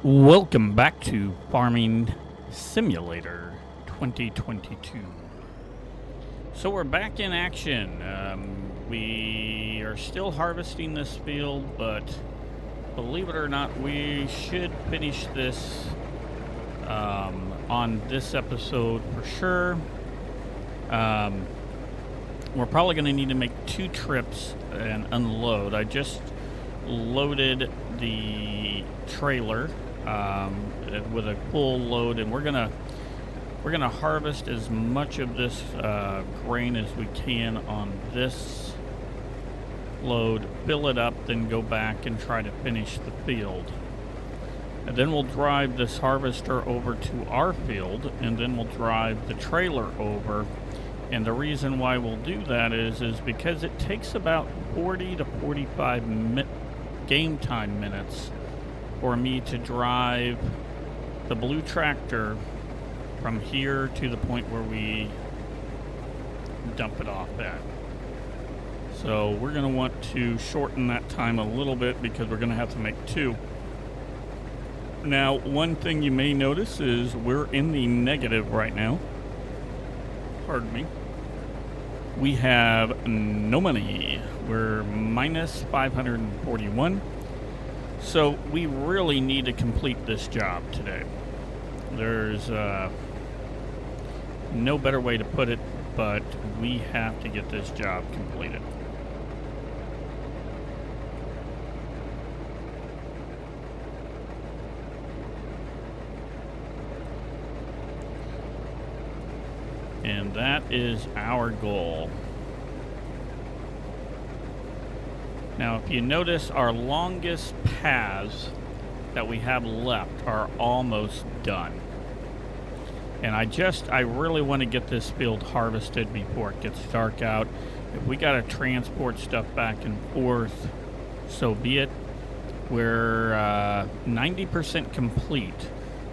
Welcome back to Farming Simulator 2022. So we're back in action. We are still harvesting this field, but believe it or not, we should finish this on this episode for sure. We're probably going to need to make 2 trips and unload. I just loaded the trailer with a full load, and we're gonna harvest as much of this grain as we can on this load, fill it up, then go back and try to finish the field. And then we'll drive this harvester over to our field, and then we'll drive the trailer over. And the reason why we'll do that is because it takes about 40 to 45 game time minutes for me to drive the blue tractor from here to the point where we dump it off at. So we're going to want to shorten that time a little bit because we're going to have to make 2. Now, one thing you may notice is we're in the negative right now. Pardon me. We have no money. We're minus 541. So we really need to complete this job today. There's no better way to put it, but we have to get this job completed. And that is our goal. Now, if you notice, our longest paths that we have left are almost done. And I really want to get this field harvested before it gets dark out. If we got to transport stuff back and forth, so be it. We're 90% complete.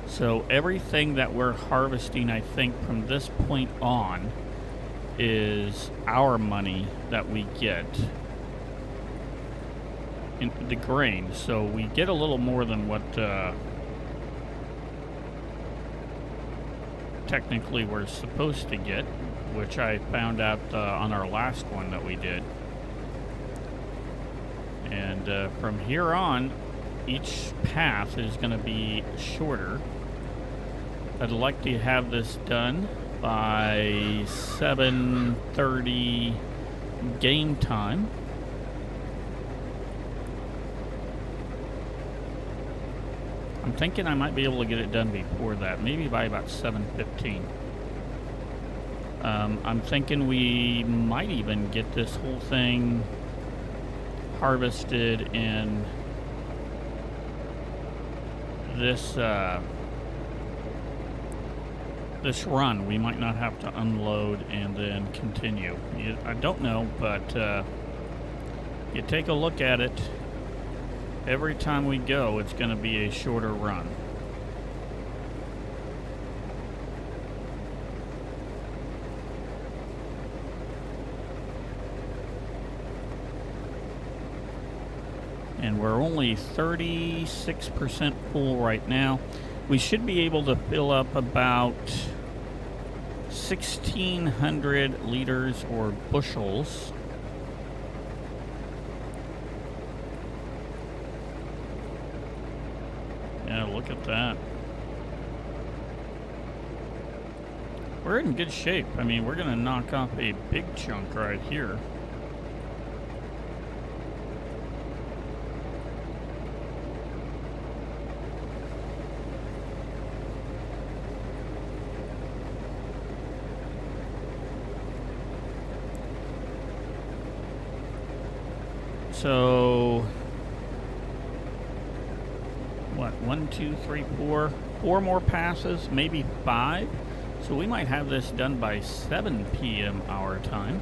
So everything that we're harvesting, I think, from this point on is our money that we get in the grain. So we get a little more than what technically we're supposed to get, which I found out on our last one that we did. And from here on, each path is going to be shorter. I'd like to have this done by 7:30 game time. I'm thinking I might be able to get it done before that, maybe by about 7:15. I'm thinking we might even get this whole thing harvested in this this run. We might not have to unload and then continue. I don't know, but you take a look at it. Every time we go, it's going to be a shorter run. And we're only 36% full right now. We should be able to fill up about 1,600 liters or bushels. Yeah, look at that. We're in good shape. I mean, we're going to knock off a big chunk right here. So, what, 1, 2, 3, 4 more passes, maybe 5. So we might have this done by 7 p.m. our time.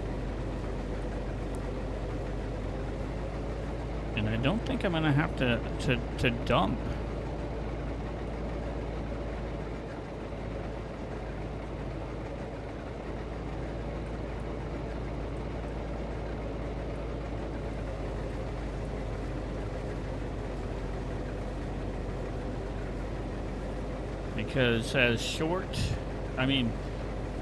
And I don't think I'm going to have to dump. because as short, I mean,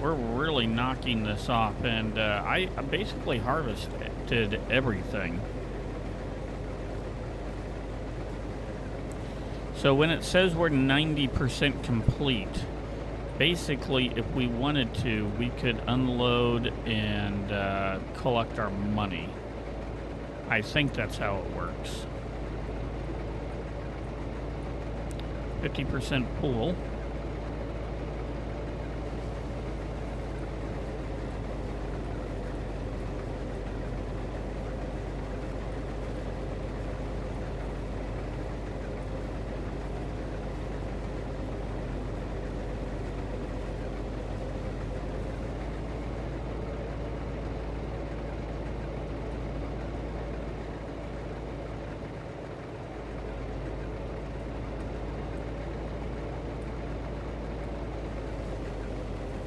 we're really knocking this off, and I basically harvested everything. So when it says we're 90% complete, basically if we wanted to, we could unload and collect our money. I think that's how it works. 50% pool.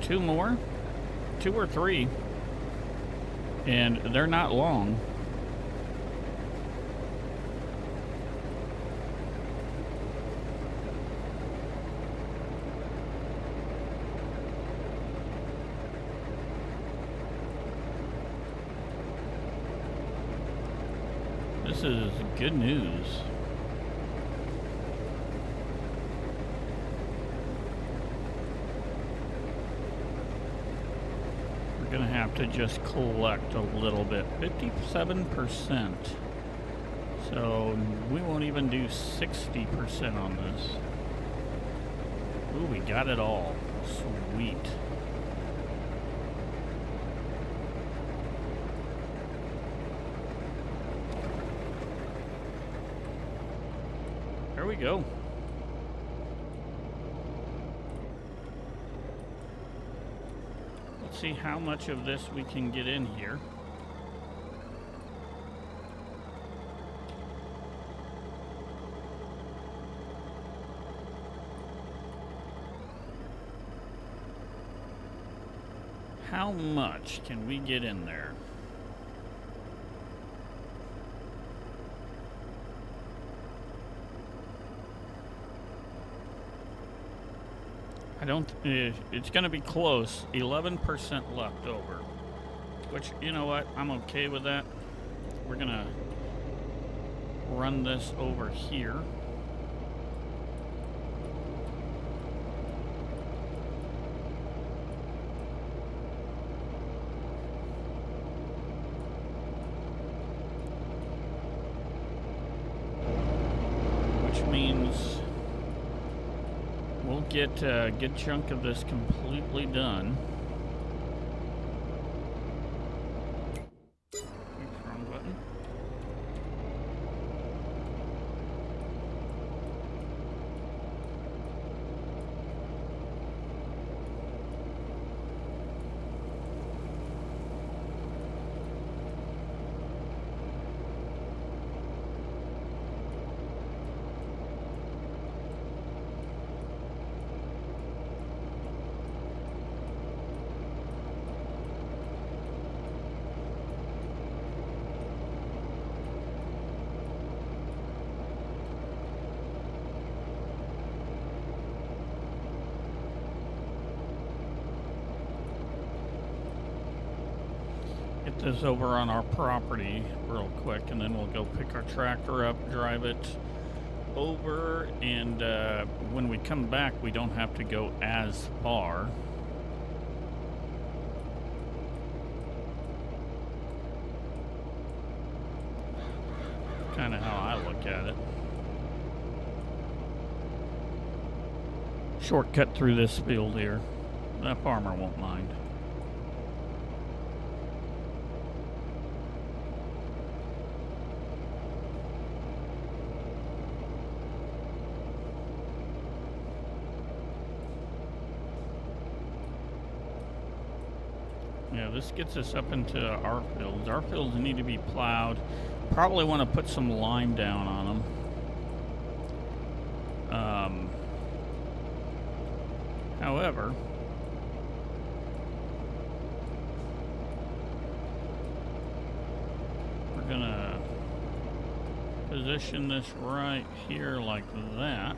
Two more, 2 or 3, and they're not long. This is good news. We're gonna have to just collect a little bit. 57%. So we won't even do 60% on this. Ooh, we got it all. Sweet. There we go. Let's see how much of this we can get in here. How much can we get in there? I don't, it's going to be close. 11% left over. Which, you know what? I'm okay with that. We're going to run this over here. Which means we'll get a good chunk of this completely done. Oops, wrong button. Get this over on our property real quick, and then we'll go pick our tractor up, drive it over, and when we come back, we don't have to go as far. Kind of how I look at it. Shortcut through this field here. That farmer won't mind. Yeah, this gets us up into our fields. Our fields need to be plowed. Probably want to put some lime down on them. However, we're gonna position this right here like that.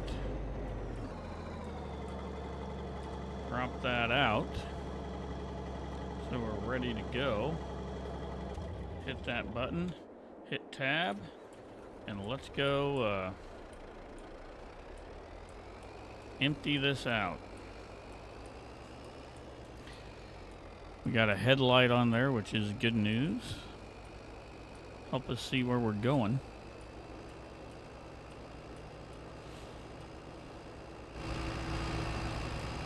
Drop that out. So we're ready to go. Hit that button, hit tab, and let's go empty this out. We got a headlight on there, which is good news. Help us see where we're going.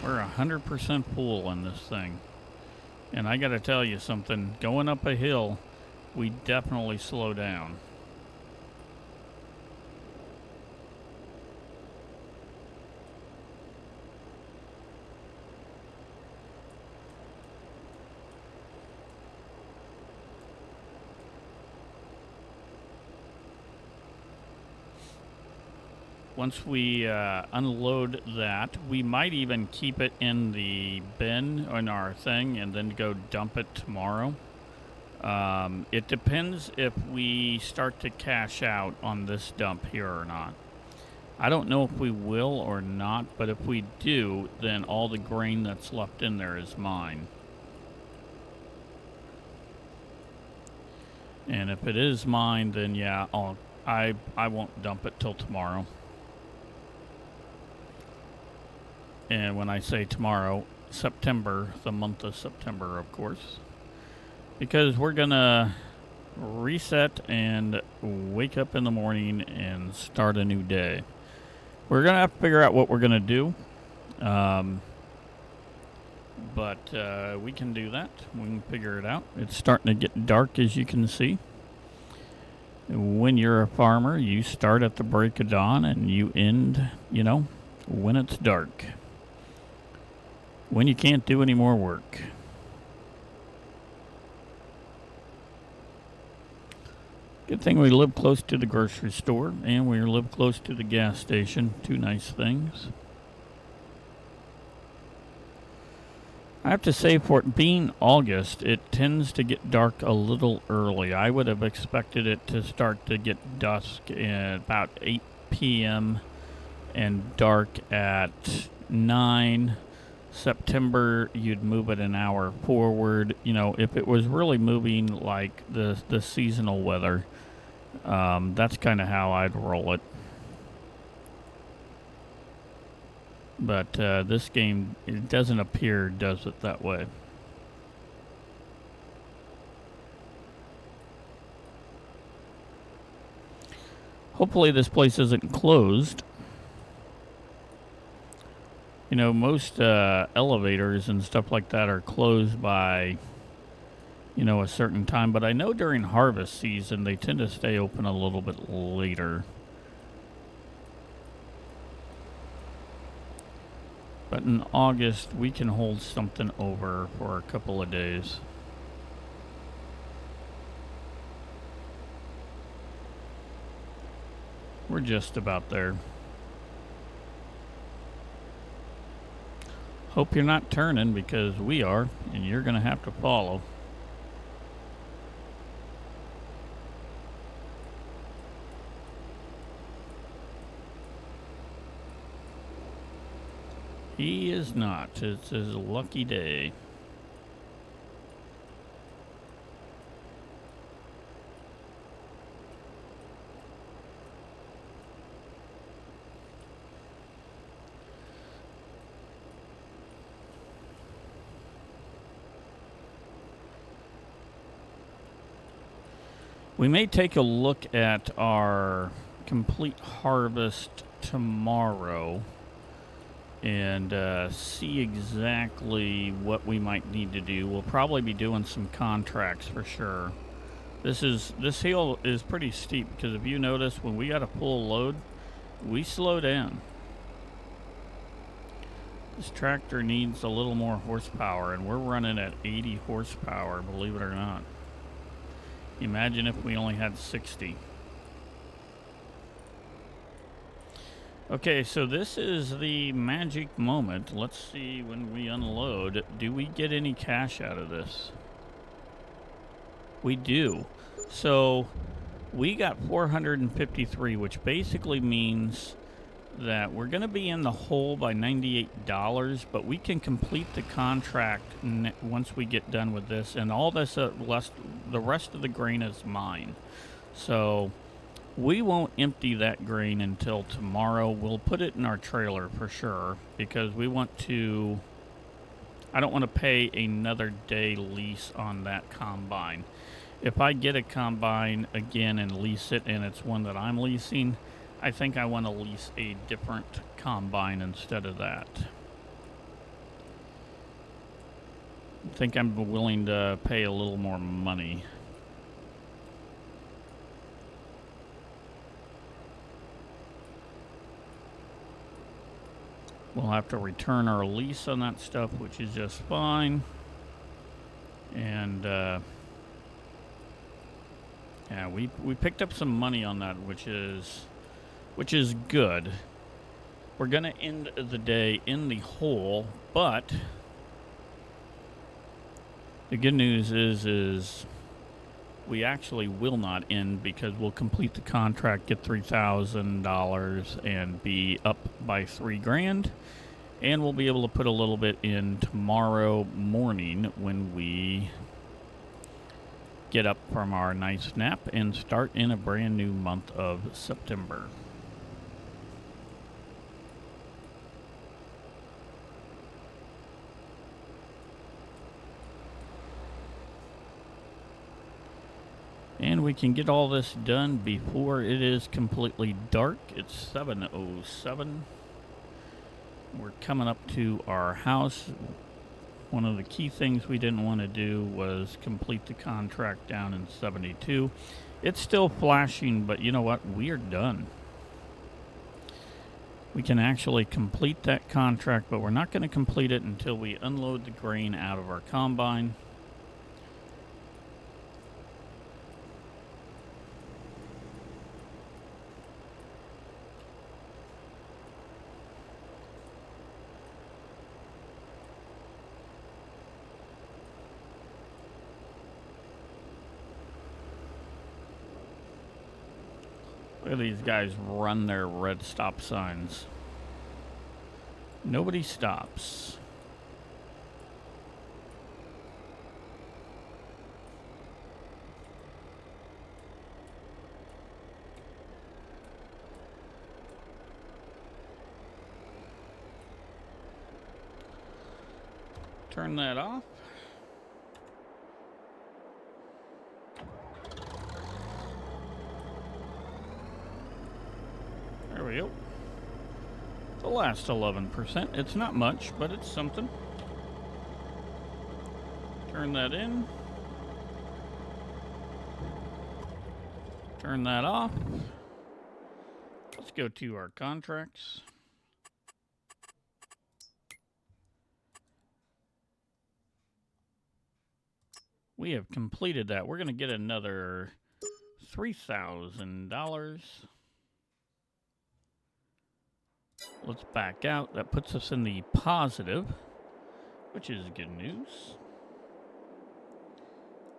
We're 100% full on this thing. And I gotta tell you something, going up a hill, we definitely slow down. Once we unload that, we might even keep it in the bin on our thing and then go dump it tomorrow. It depends if we start to cash out on this dump here or not. I don't know if we will or not, but if we do, then all the grain that's left in there is mine. And if it is mine, then yeah, I won't dump it till tomorrow. And when I say tomorrow, September, the month of September, of course. Because we're gonna reset and wake up in the morning and start a new day. We're gonna have to figure out what we're gonna do. But we can do that. We can figure it out. It's starting to get dark, as you can see. When you're a farmer, you start at the break of dawn and you end, when it's dark. When you can't do any more work. Good thing we live close to the grocery store and we live close to the gas station. Two nice things. I have to say, for it being August, it tends to get dark a little early. I would have expected it to start to get dusk at about 8 p.m. and dark at 9. September, you'd move it an hour forward. If it was really moving like the seasonal weather, that's kind of how I'd roll it. But this game, it doesn't appear does it that way. Hopefully this place isn't closed. Most elevators and stuff like that are closed by, a certain time. But I know during harvest season, they tend to stay open a little bit later. But in August, we can hold something over for a couple of days. We're just about there. Hope you're not turning, because we are, and you're going to have to follow. He is not. It's his lucky day. We may take a look at our complete harvest tomorrow and see exactly what we might need to do. We'll probably be doing some contracts for sure. This hill is pretty steep, because if you notice, when we got a full load, we slow down. This tractor needs a little more horsepower, and we're running at 80 horsepower, believe it or not. Imagine if we only had 60. Okay, so this is the magic moment. Let's see, when we unload, do we get any cash out of this? We do. So we got 453, which basically means that we're going to be in the hole by $98, but we can complete the contract once we get done with this, and all this the rest of the grain is mine. So we won't empty that grain until tomorrow. We'll put it in our trailer for sure, because we want to... I don't want to pay another day lease on that combine. If I get a combine again and lease it, and it's one that I'm leasing, I think I want to lease a different combine instead of that. I think I'm willing to pay a little more money. We'll have to return our lease on that stuff, which is just fine. And yeah, we picked up some money on that, which is good. We're gonna end the day in the hole, but the good news is we actually will not end, because we'll complete the contract, get $3,000, and be up by $3,000, and we'll be able to put a little bit in tomorrow morning when we get up from our nice nap and start in a brand new month of September. And we can get all this done before it is completely dark. It's 7:07. We're coming up to our house. One of the key things we didn't want to do was complete the contract down in 72. It's still flashing, but you know what? We are done. We can actually complete that contract, but we're not going to complete it until we unload the grain out of our combine. Look at these guys run their red stop signs. Nobody stops. Turn that off. There we go. The last 11%. It's not much, but it's something. Turn that in. Turn that off. Let's go to our contracts. We have completed that. We're going to get another $3,000. Let's back out. That puts us in the positive, which is good news.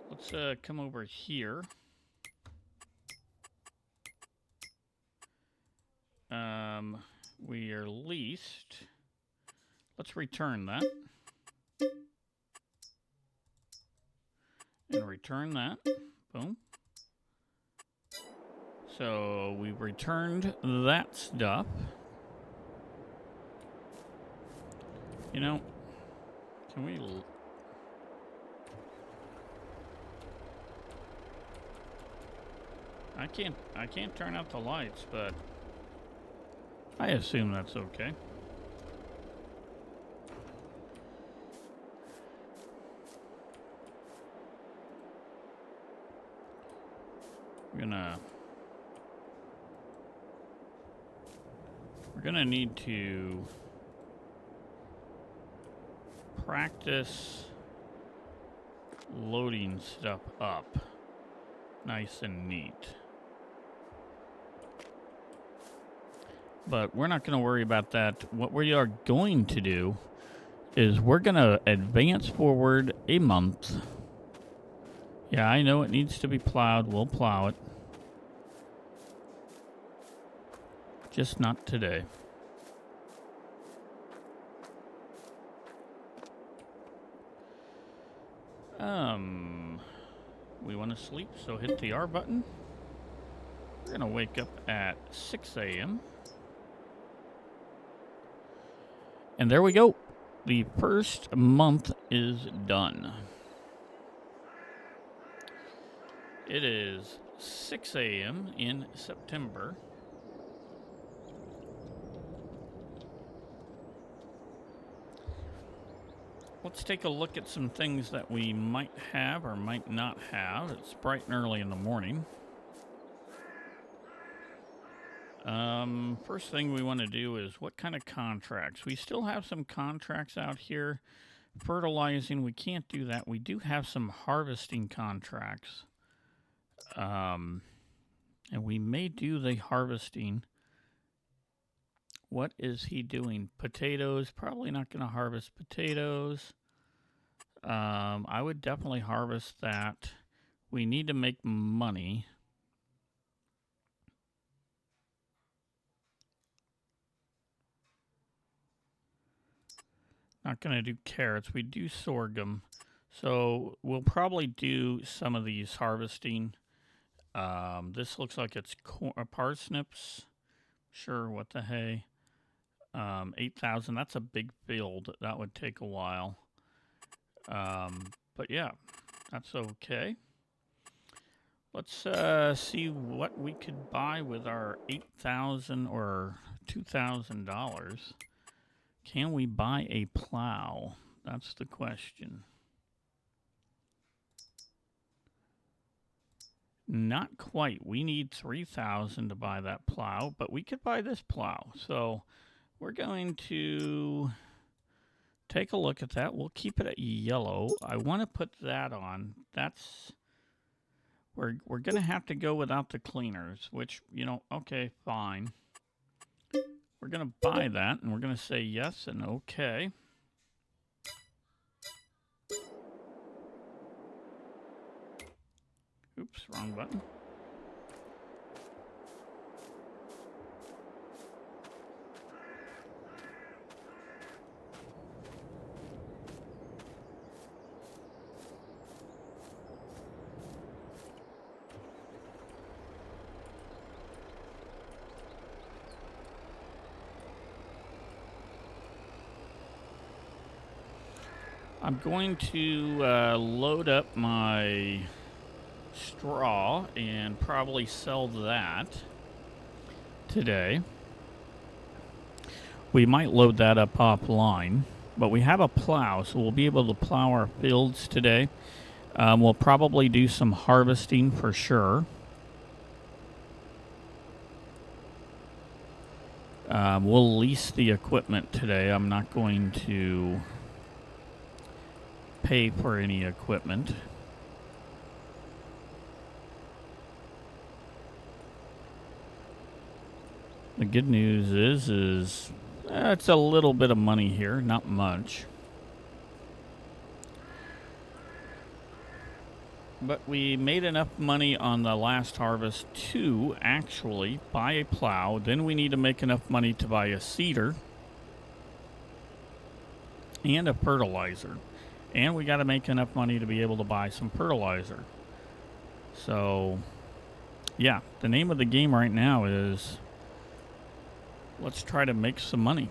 Let's come over here. We are leased. Let's return that. And return that. Boom. So we returned that stuff. You know, can we... I can't turn out the lights, but I assume that's okay. We're gonna need to practice loading stuff up nice and neat. But we're not going to worry about that. What we are going to do is we're going to advance forward a month. Yeah, I know it needs to be plowed. We'll plow it. Just not today. We want to sleep, so hit the R button. We're going to wake up at 6 a.m. And there we go. The first month is done. It is 6 a.m. in September. Let's take a look at some things that we might have or might not have. It's bright and early in the morning. First thing we want to do is what kind of contracts? We still have some contracts out here. Fertilizing, we can't do that. We do have some harvesting contracts. And we may do the harvesting. What is he doing? Potatoes. Probably not going to harvest potatoes. I would definitely harvest that. We need to make money. Not going to do carrots. We do sorghum. So we'll probably do some of these harvesting. This looks like it's parsnips. Sure, what the hey. 8,000. That's a big field. That would take a while. But yeah, that's okay. Let's see what we could buy with our $8,000 or $2,000. Can we buy a plow? That's the question. Not quite. We need $3,000 to buy that plow, but we could buy this plow. So we're going to take a look at that. We'll keep it at yellow. I want to put that on. That's we're going to have to go without the cleaners, which, you know, okay, fine. We're going to buy that, and we're going to say yes and okay. Oops, wrong button. I'm going to load up my straw and probably sell that today. We might load that up offline, but we have a plow, so we'll be able to plow our fields today. We'll probably do some harvesting for sure. We'll lease the equipment today. I'm not going to pay for any equipment. The good news is it's a little bit of money here, not much. But we made enough money on the last harvest to actually buy a plow. Then we need to make enough money to buy a seeder and a fertilizer. And we got to make enough money to be able to buy some fertilizer. So, yeah, the name of the game right now is let's try to make some money.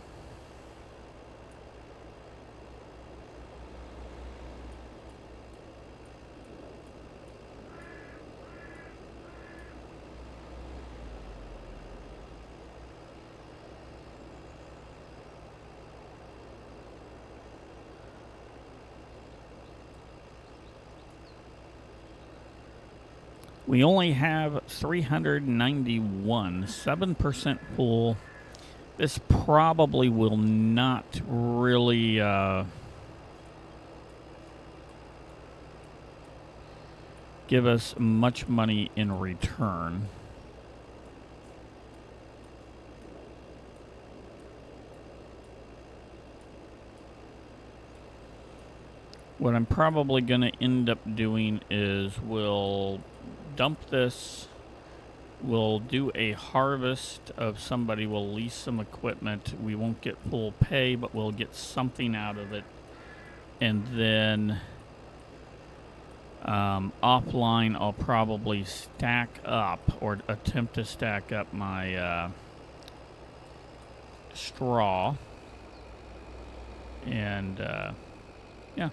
We only have 391, 7% full. This probably will not really give us much money in return. What I'm probably going to end up doing is we'll dump this. We'll do a harvest of somebody. We'll lease some equipment. We won't get full pay, but we'll get something out of it. And then Offline, I'll probably stack up or attempt to stack up my straw. And, yeah.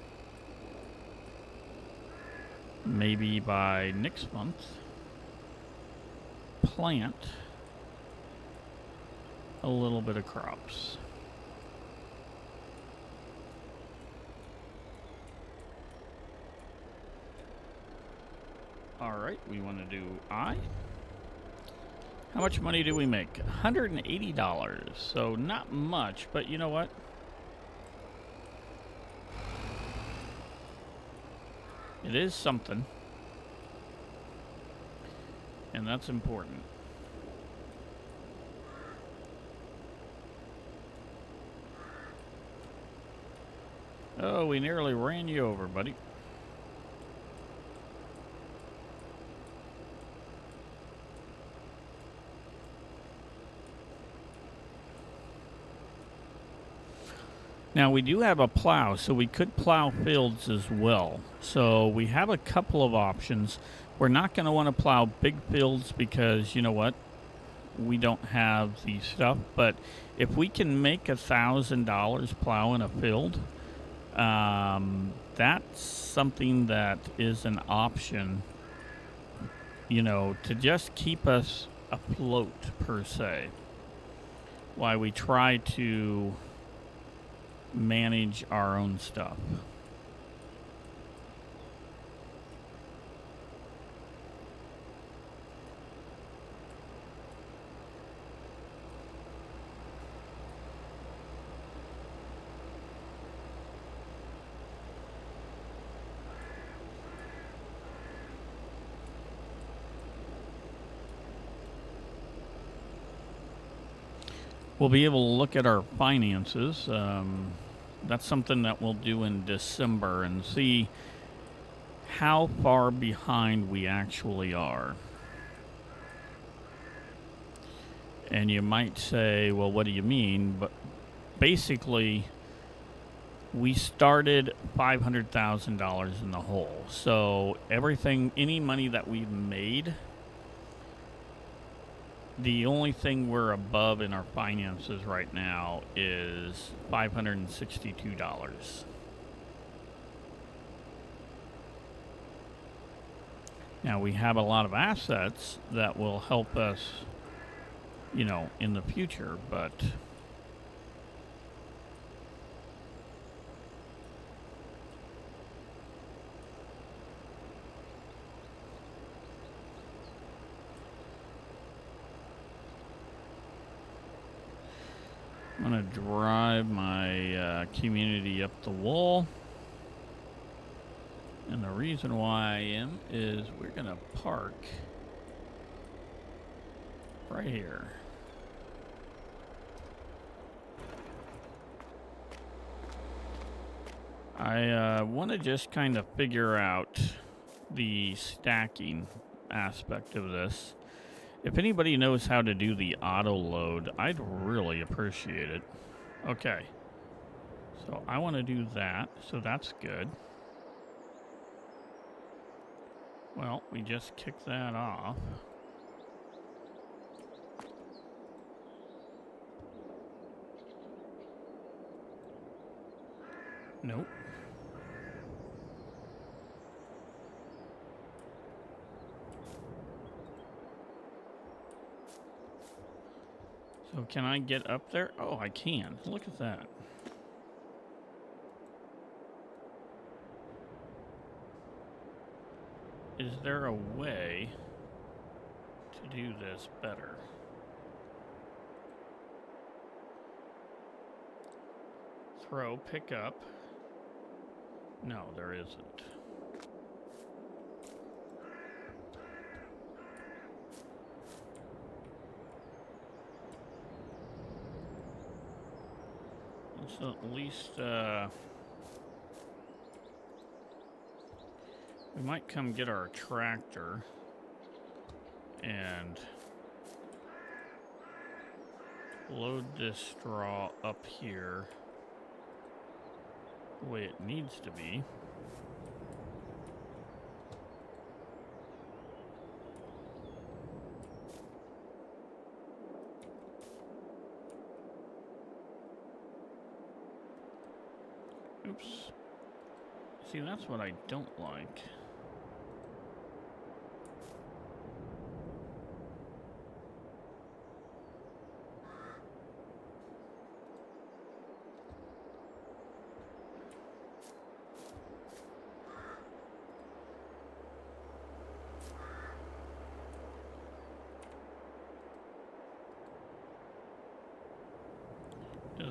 Maybe by next month, plant a little bit of crops. All right, we want to do I. How much money do we make? $180. So not much, but you know what? It is something. And that's important. Oh, we nearly ran you over, buddy. Now, we do have a plow, so we could plow fields as well. So we have a couple of options. We're not going to want to plow big fields because, you know what? We don't have the stuff. But if we can make $1,000 plowing a field, that's something that is an option, you know, to just keep us afloat, per se. Why we try to manage our own stuff. We'll be able to look at our finances. That's something that we'll do in December and see how far behind we actually are. And you might say, well, what do you mean? But basically, we started $500,000 in the hole. So everything, any money that we've made, the only thing we're above in our finances right now is $562. Now, we have a lot of assets that will help us, you know, in the future, but I'm going to drive my community up the wall. And the reason why I am is we're going to park right here. I want to just kind of figure out the stacking aspect of this. If anybody knows how to do the auto load, I'd really appreciate it. Okay. So I want to do that, so that's good. Well, we just kicked that off. Nope. So can I get up there? Oh, I can. Look at that. Is there a way to do this better? Throw, pick up. No, there isn't. So at least, we might come get our tractor and load this straw up here the way it needs to be. Oops. See, that's what I don't like.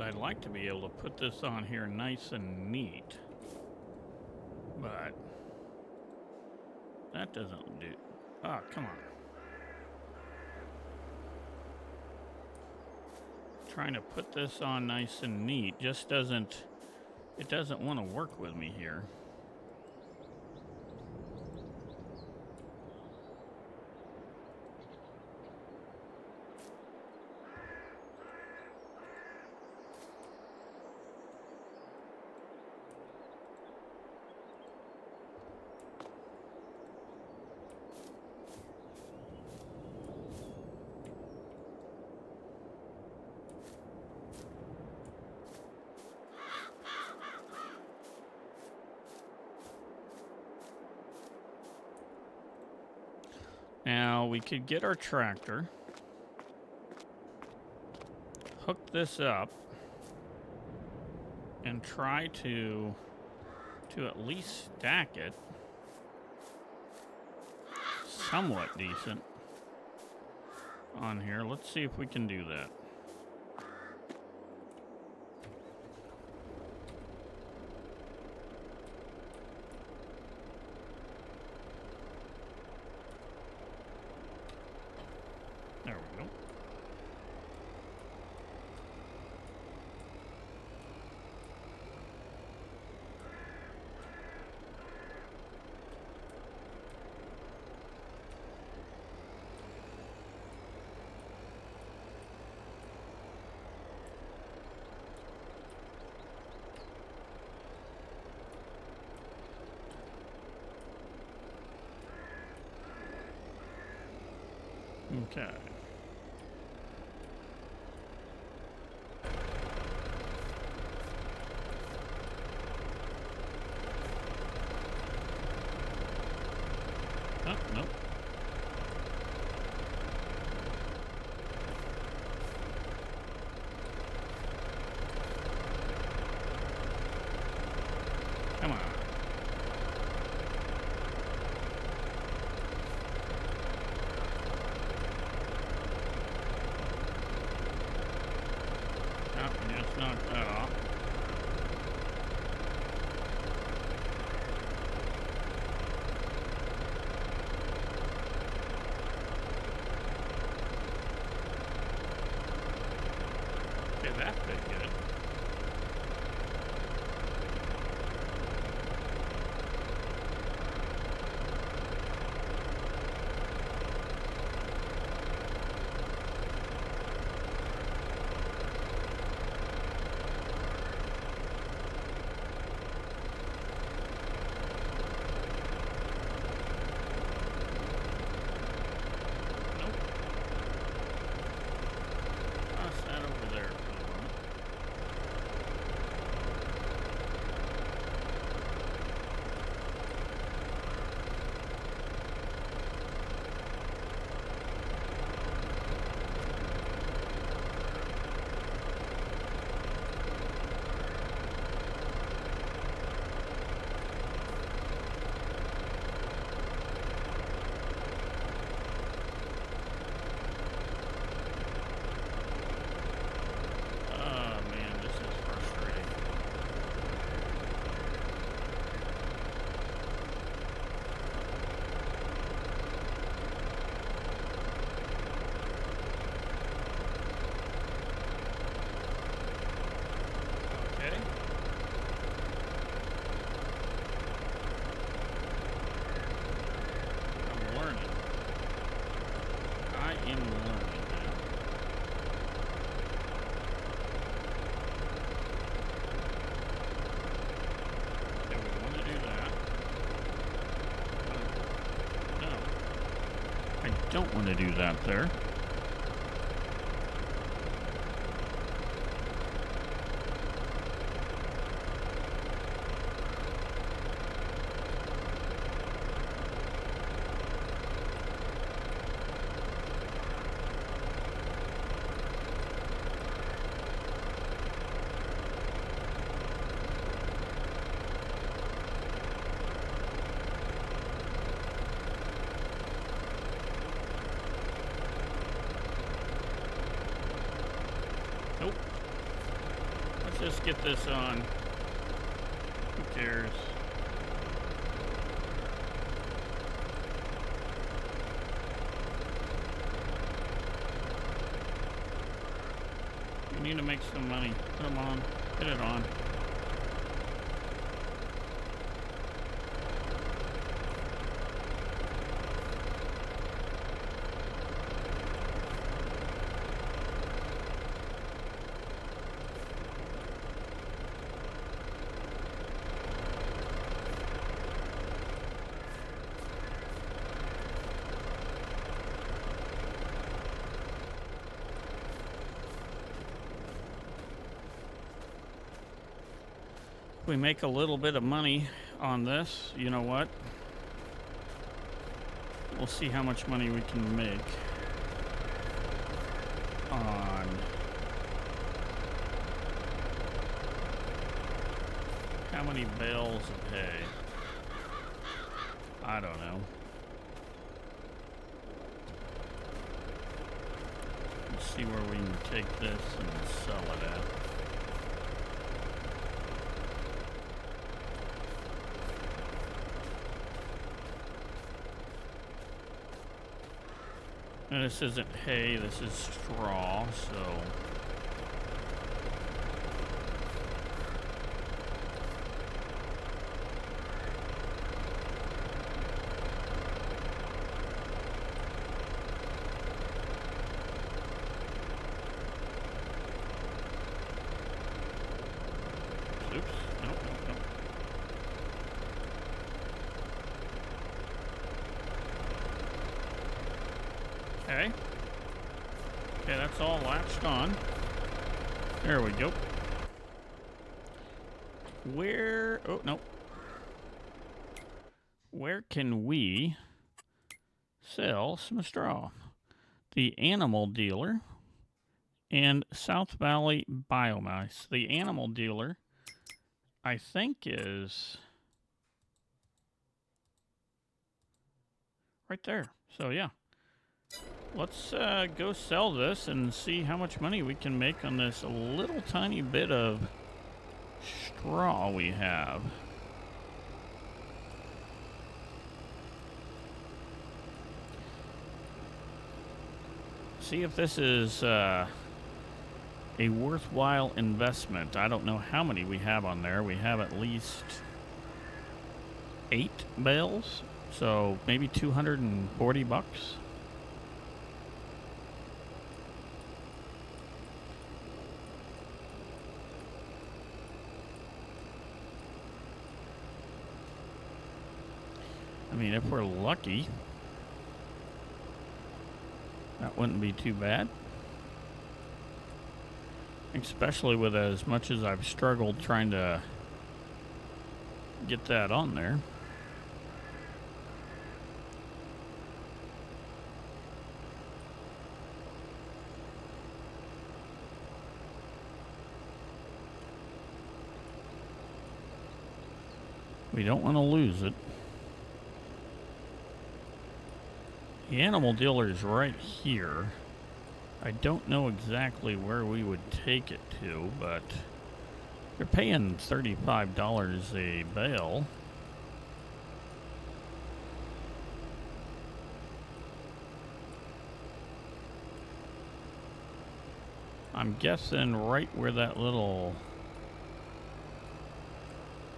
I'd like to be able to put this on here nice and neat, but that doesn't do. Oh, come on. Trying to put this on nice and neat just doesn't, it doesn't want to work with me here. Now we could get our tractor, hook this up, and try to at least stack it somewhat decent on here. Let's see if we can do that. There we go. Okay. Oh, nope. Come on. Just knock that off. Okay, that's pretty good. Don't want to do that there. Let's just get this on. Who cares? We need to make some money. Put them on. Get it on. We make a little bit of money on this, you know what? We'll see how much money we can make on how many bales of hay. I don't know. Let's see where we can take this and sell it at. Now, this isn't hay, this is straw, so... Oops, nope. Okay. Okay, that's all latched on. There we go. Where... Oh, no. Where can we sell some straw? The animal dealer and South Valley Biomass. The animal dealer, I think, is right there. So, yeah. Let's go sell this and see how much money we can make on this little tiny bit of straw we have. See if this is a worthwhile investment. I don't know how many we have on there. We have at least 8 bales, so maybe 240 bucks. I mean, if we're lucky, that wouldn't be too bad. Especially with as much as I've struggled trying to get that on there. We don't want to lose it. The animal dealer is right here. I don't know exactly where we would take it to, but they're paying $35 a bale. I'm guessing right where that little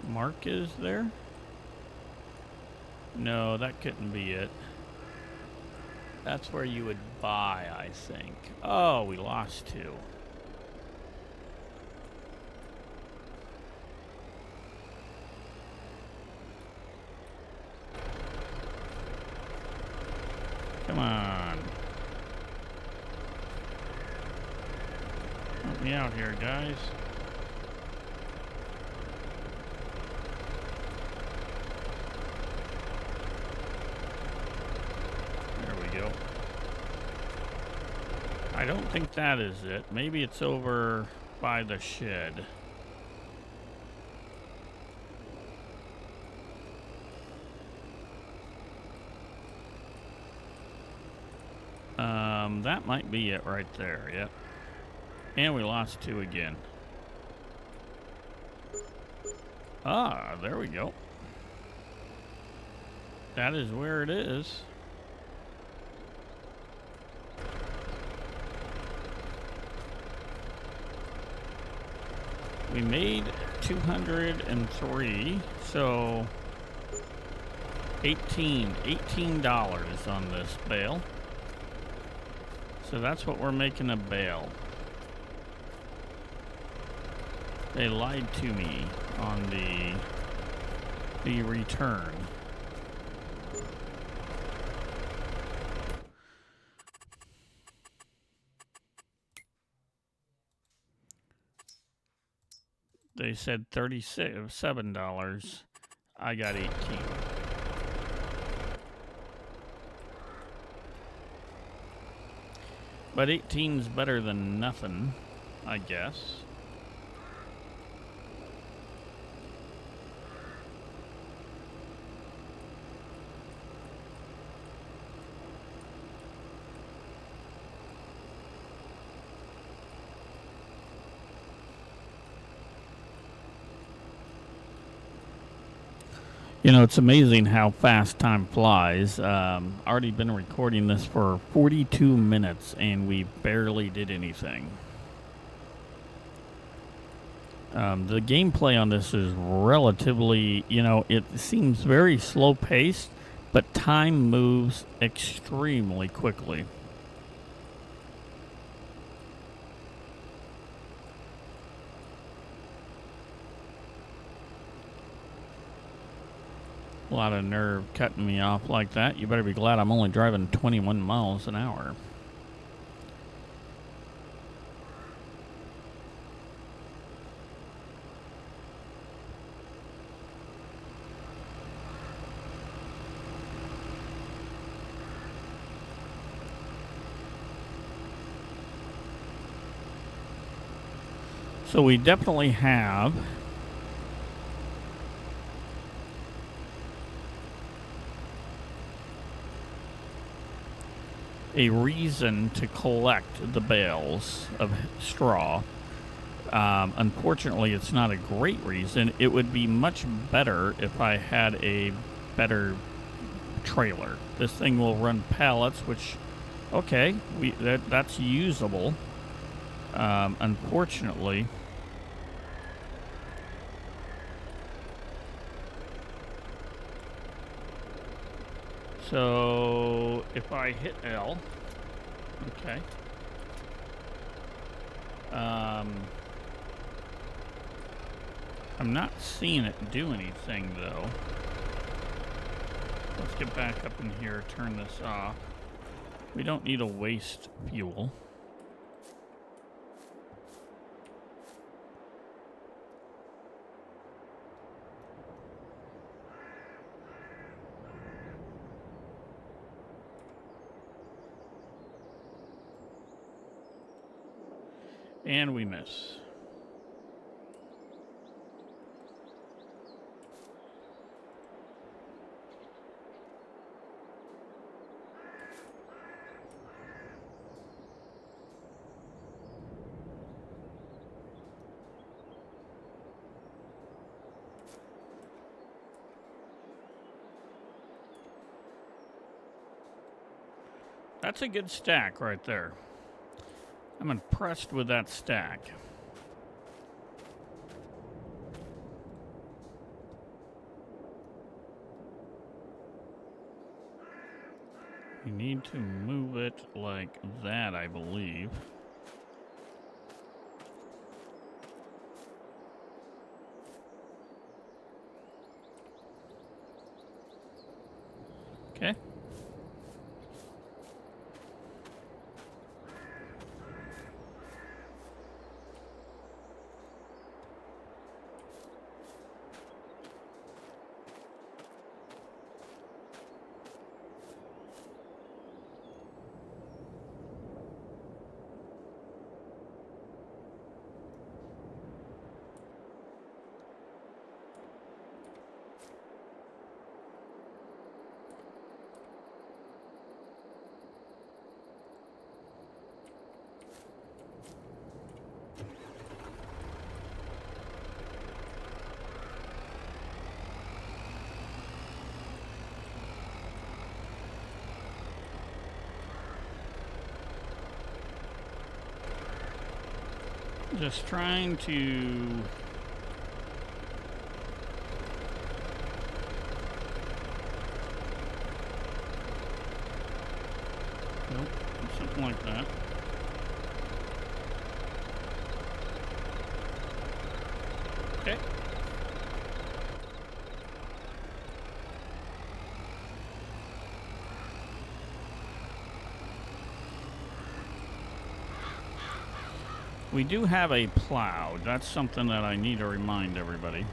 mark is there. No, that couldn't be it. That's where you would buy, I think. Oh, we lost 2. Come on. Help me out here, guys. I don't think that is it. Maybe it's over by the shed. That might be it right there, yep. And we lost 2 again. Ah, there we go. That is where it is. We made 203, so $18 on this bale. So that's what we're making a bale. They lied to me on the return. They said $37. I got 18. But 18's better than nothing, I guess. You know, it's amazing how fast time flies. Already been recording this for 42 minutes, and we barely did anything. The gameplay on this is relatively, you know, it seems very slow paced, but time moves extremely quickly. A lot of nerve cutting me off like that. You better be glad I'm only driving 21 miles an hour. So we definitely have a reason to collect the bales of straw. Unfortunately, it's not a great reason. It would be much better if I had a better trailer. This thing will run pallets, which, okay, that's usable. Unfortunately, so if I hit L, okay. I'm not seeing it do anything though. Let's get back up in here, turn this off. We don't need to waste fuel. And we miss. That's a good stack right there. I'm impressed with that stack. We need to move it like that, I believe. Okay. Just trying to... Nope, something like that. Okay. We do have a plow. That's something that I need to remind everybody.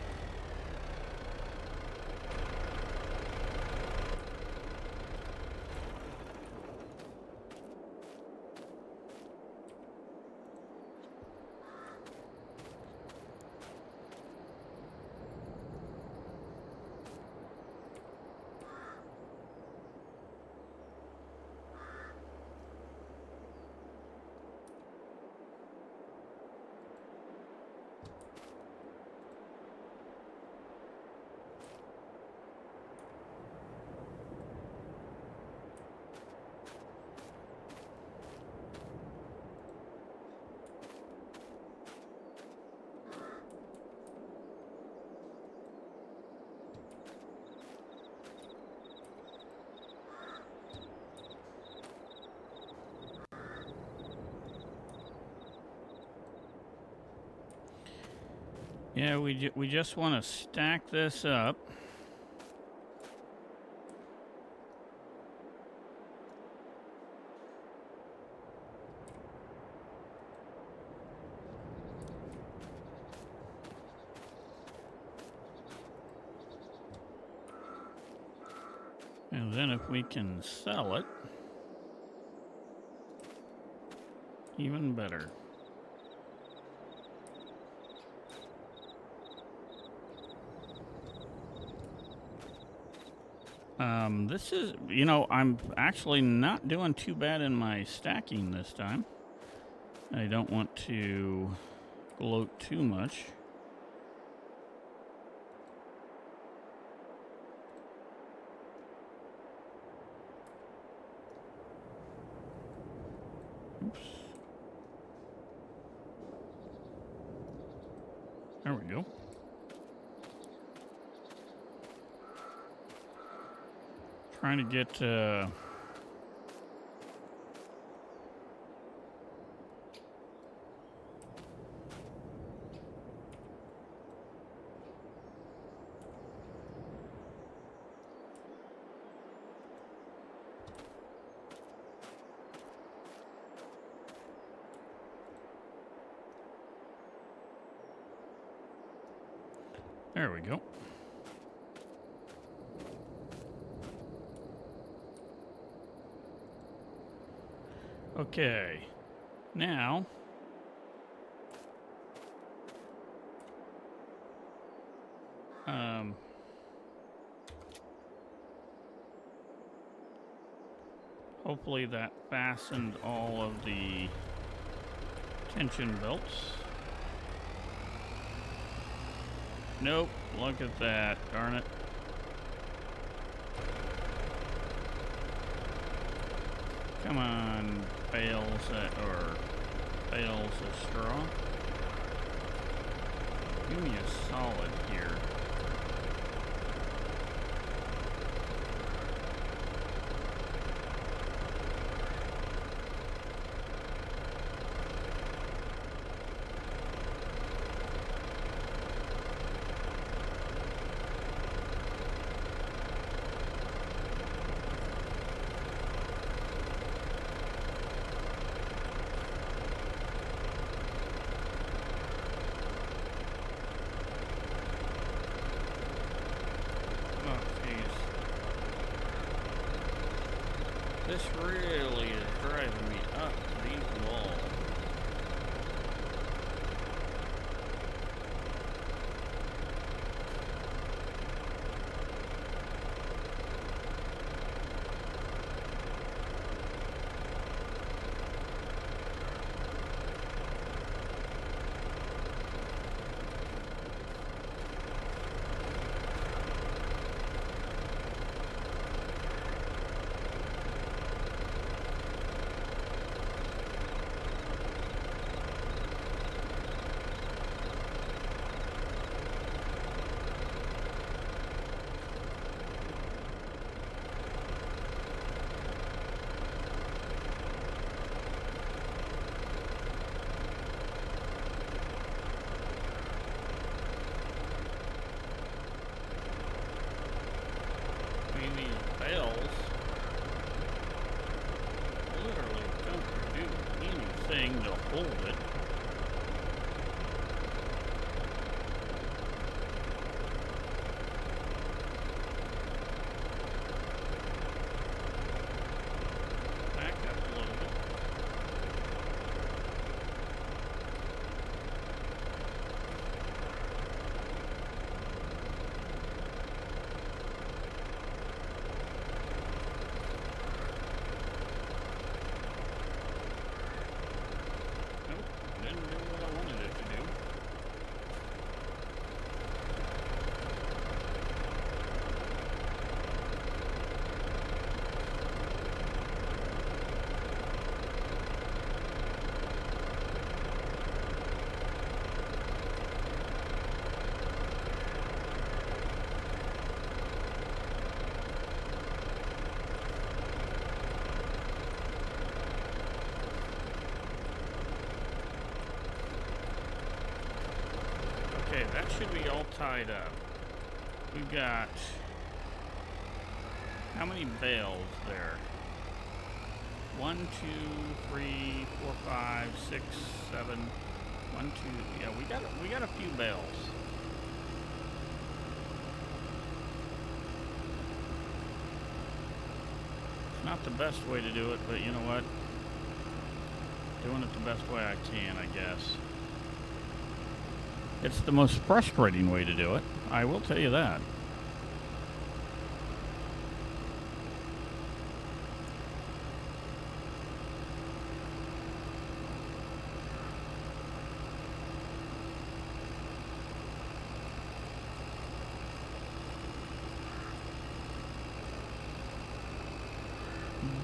Yeah, we just want to stack this up. And then if we can sell it, even better. This is, you know, I'm actually not doing too bad in my stacking this time. I don't want to gloat too much. Oops. There we go. Trying to get there we go. Okay, now hopefully that fastened all of the tension belts. Nope, look at that, darn it. Come on, bales of straw. Give me a solid here. This really is driving me up the wall. between these bales literally don't do anything to hold it. Back up a little bit. Didn't do what I wanted it to do. Okay, that should be all tied up. We've got how many bales there? 1, 2, 3, 4, 5, 6, 7. 1, 2. Yeah, we got a few bales. It's not the best way to do it, but you know what? Doing it the best way I can, I guess. It's the most frustrating way to do it. I will tell you that.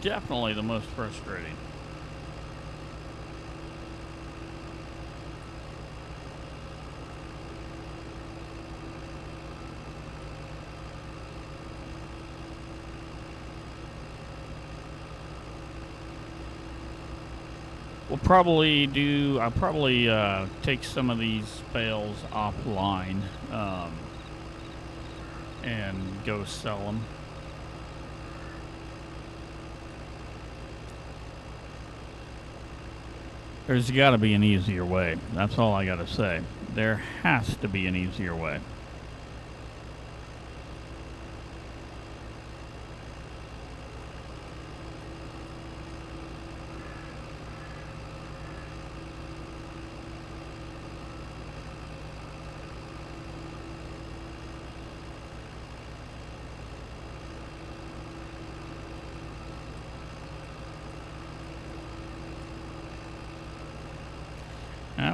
Definitely the most frustrating. I'll probably take some of these bales offline and go sell them. There's got to be an easier way. That's all I got to say. There has to be an easier way.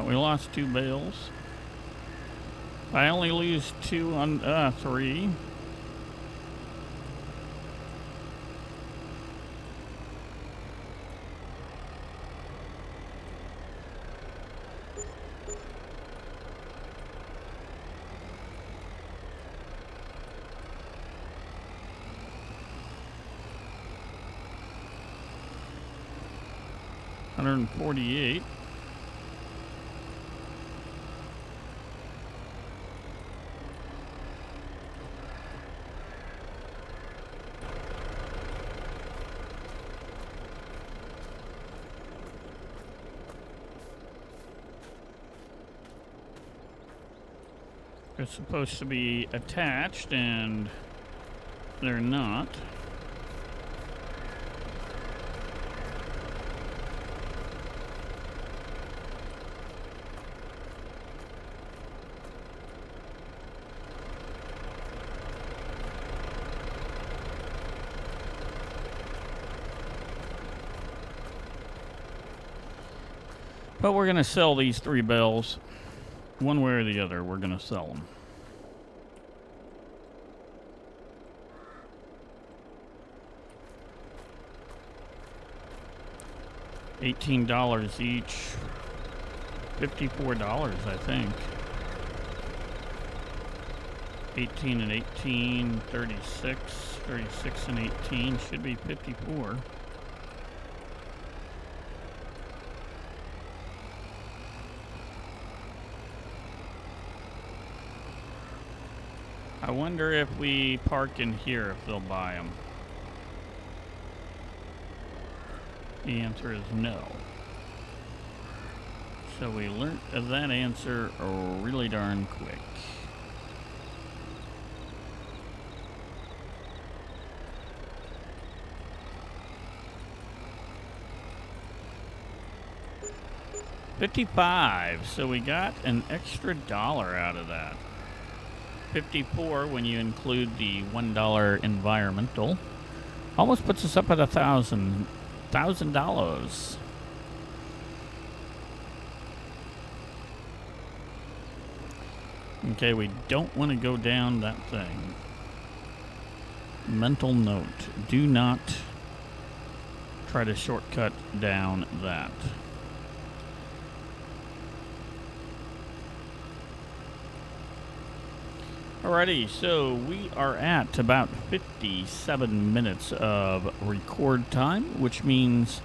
We lost 2 bales. I only lose 2 on 3. $148. They're supposed to be attached, and they're not. But we're going to sell these 3 bales. One way or the other, we're going to sell them. $18 each. $54, I think. 18 and 18, 36. 36 and 18 should be 54. I wonder if we park in here, if they'll buy them. The answer is no. So we learned that answer really darn quick. $55, so we got an extra $1 out of that. 54 when you include the $1 environmental. Almost puts us up at $1,000. Okay, we don't want to go down that thing. Mental note, do not try to shortcut down that. Alrighty, so we are at about 57 minutes of record time, which means,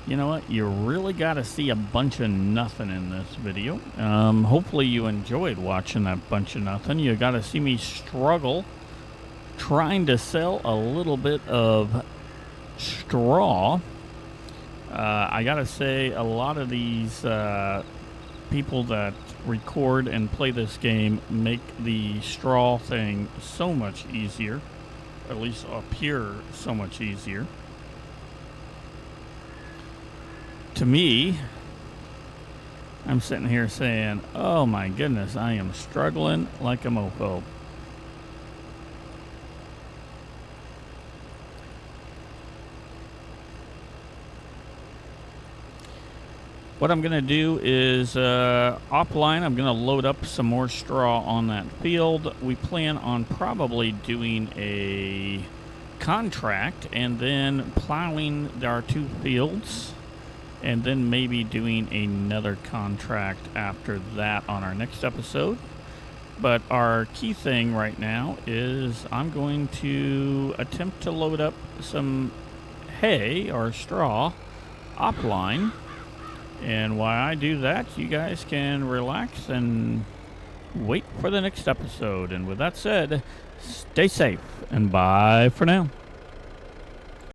you know what, you really got to see a bunch of nothing in this video. Hopefully you enjoyed watching that bunch of nothing. You got to see me struggle trying to sell a little bit of straw. I got to say, a lot of these people that record and play this game make the straw thing so much easier, at least up here so much easier. To me, I'm sitting here saying, oh my goodness, I am struggling like a mofo. What I'm going to do is, offline, I'm going to load up some more straw on that field. We plan on probably doing a contract and then plowing our 2 fields, and then maybe doing another contract after that on our next episode. But our key thing right now is I'm going to attempt to load up some hay or straw offline. And while I do that, you guys can relax and wait for the next episode. And with that said, stay safe and bye for now.